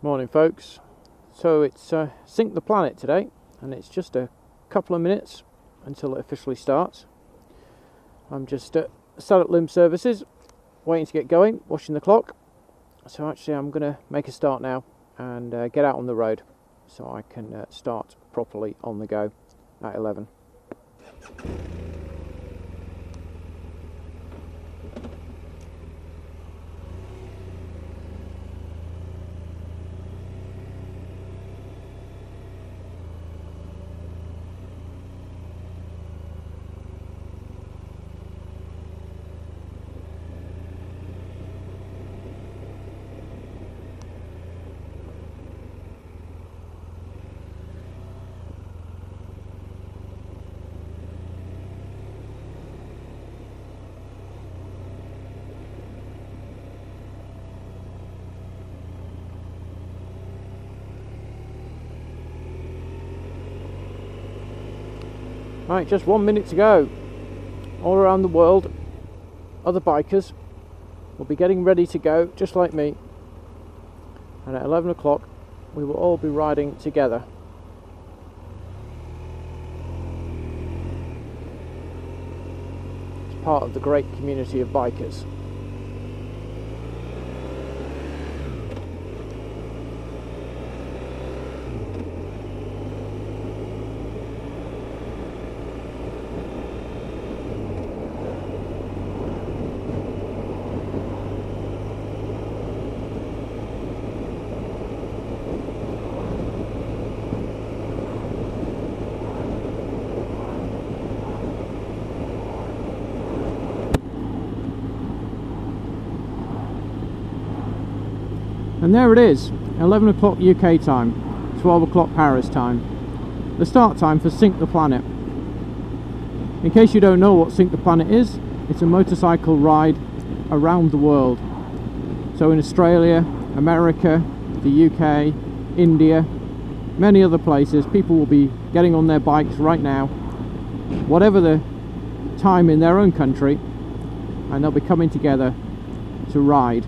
Morning folks. So it's Sync the Planet today, and it's just a couple of minutes until it officially starts. I'm just sat at Limb Services waiting to get going, watching the clock. So actually I'm going to make a start now and get out on the road so I can start properly on the go at 11. Right, just 1 minute to go. All around the world, other bikers will be getting ready to go, just like me. And at 11 o'clock, we will all be riding together. It's part of the great community of bikers. And there it is, 11 o'clock UK time, 12 o'clock Paris time, the start time for Sync the Planet. In case you don't know what Sync the Planet is, it's a motorcycle ride around the world. So in Australia, America, the UK, India, many other places, people will be getting on their bikes right now, whatever the time in their own country, and they'll be coming together to ride,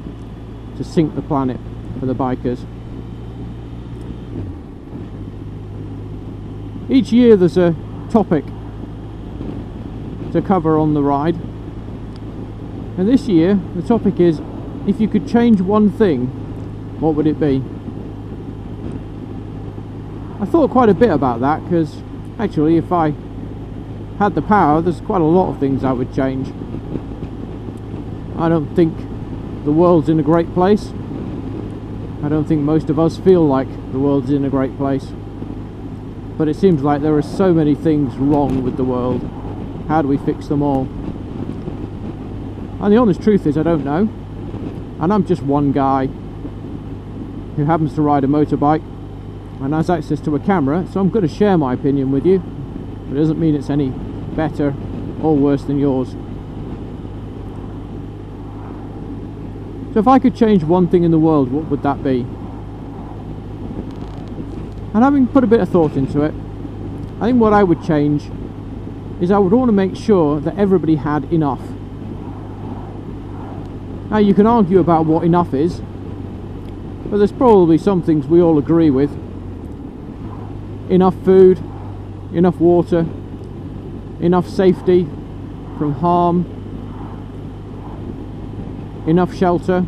to sync the planet for the bikers. Each year there's a topic to cover on the ride, and this year the topic is, if you could change one thing, what would it be? I thought quite a bit about that, because actually if I had the power, there's quite a lot of things I would change. I don't think the world's in a great place. I don't think most of us feel like the world's in a great place, but it seems like there are so many things wrong with the world. How do we fix them all? And the honest truth is, I don't know, and I'm just one guy who happens to ride a motorbike and has access to a camera, so I'm going to share my opinion with you, but it doesn't mean it's any better or worse than yours. So if I could change one thing in the world, what would that be? And having put a bit of thought into it, I think what I would change is I would want to make sure that everybody had enough. Now you can argue about what enough is, but there's probably some things we all agree with. Enough food, enough water, enough safety from harm, enough shelter.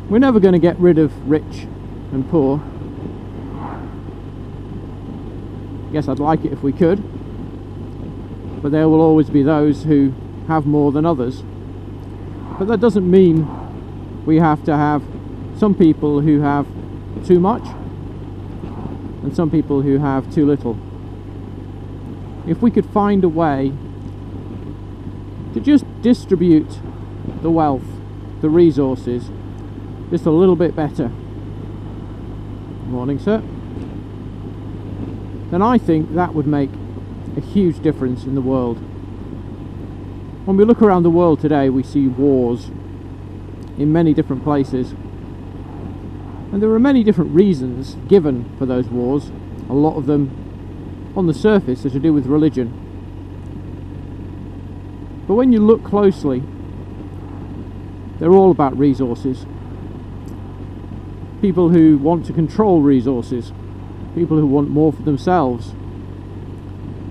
We're never going to get rid of rich and poor. Yes, I'd like it if we could, but there will always be those who have more than others. But that doesn't mean we have to have some people who have too much and some people who have too little. If we could find a way to just distribute the wealth, the resources, just a little bit better. Morning, sir. Then I think that would make a huge difference in the world. When we look around the world today, we see wars in many different places, and there are many different reasons given for those wars. A lot of them on the surface are to do with religion. But when you look closely, they're all about resources. people who want to control resources, people who want more for themselves,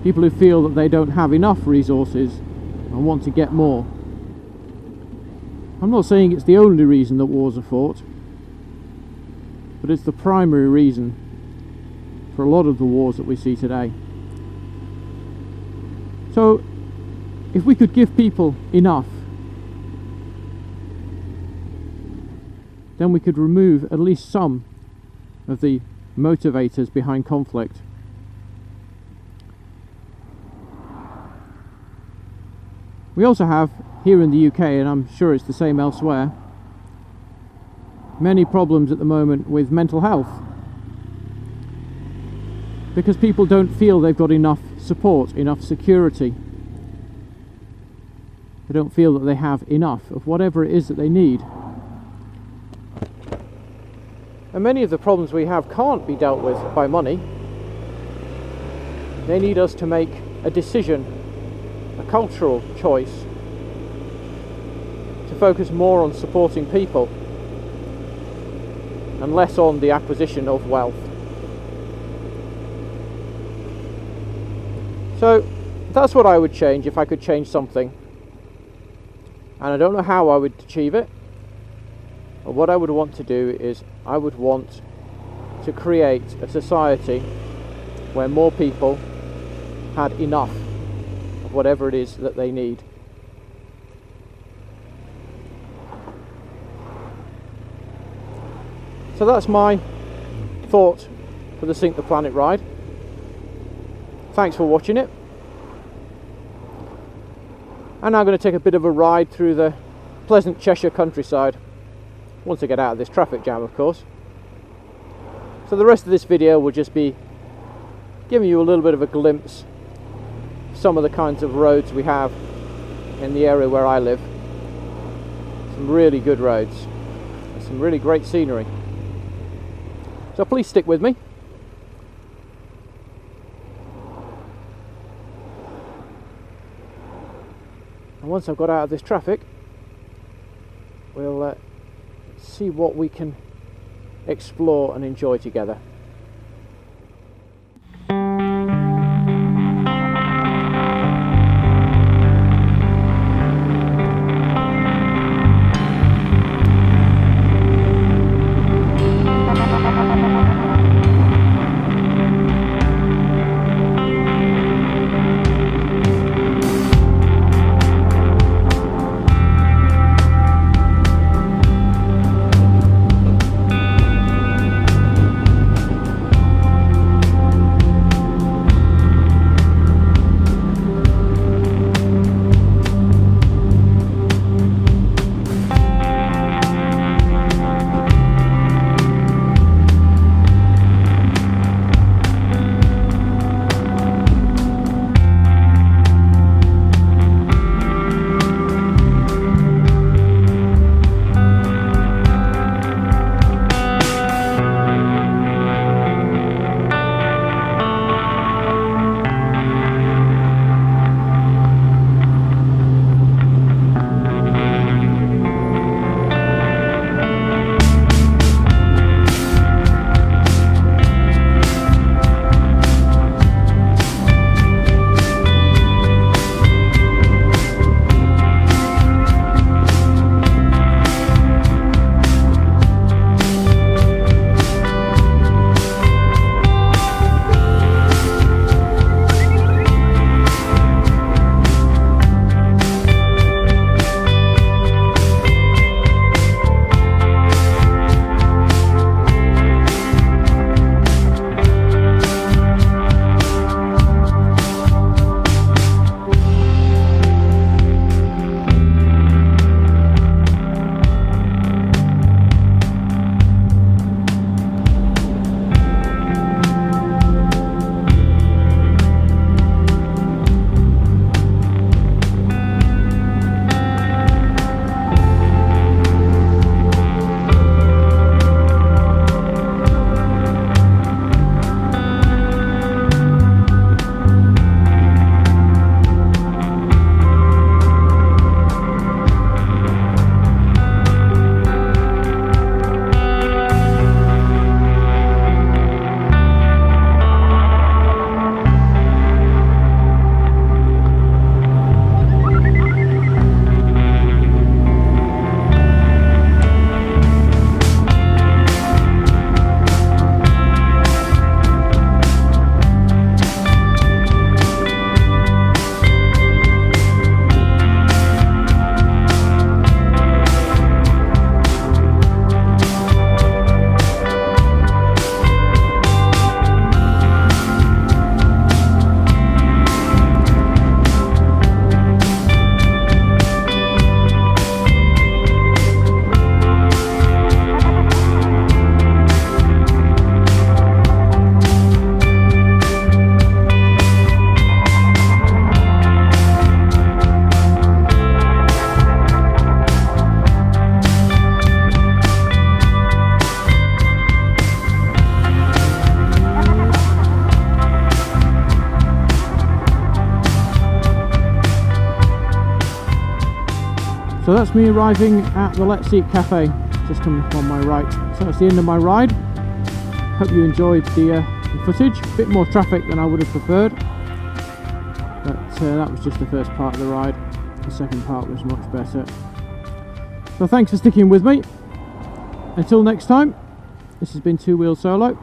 people who feel that they don't have enough resources and want to get more. I'm not saying it's the only reason that wars are fought, but it's the primary reason for a lot of the wars that we see today. So, if we could give people enough, then we could remove at least some of the motivators behind conflict. We also have, here in the UK, and I'm sure it's the same elsewhere, many problems at the moment with mental health, because people don't feel they've got enough support, enough security. They don't feel that they have enough of whatever it is that they need. And many of the problems we have can't be dealt with by money. They need us to make a decision, a cultural choice, to focus more on supporting people and less on the acquisition of wealth. So that's what I would change if I could change something. And I don't know how I would achieve it. But what I would want to do is I would want to create a society where more people had enough of whatever it is that they need. So that's my thought for the Sink the Planet ride. Thanks for watching it. And I'm going to take a bit of a ride through the pleasant Cheshire countryside. Once I get out of this traffic jam, of course. So the rest of this video will just be giving you a little bit of a glimpse of some of the kinds of roads we have in the area where I live. Some really good roads and some really great scenery. So please stick with me. And once I've got out of this traffic, we'll see what we can explore and enjoy together. So that's me arriving at the Let's Eat Cafe, just on my right. So that's the end of my ride. Hope you enjoyed the footage. A bit more traffic than I would have preferred, but that was just the first part of the ride. The second part was much better. So thanks for sticking with me. Until next time, this has been 2WheelSolo.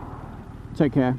Take care.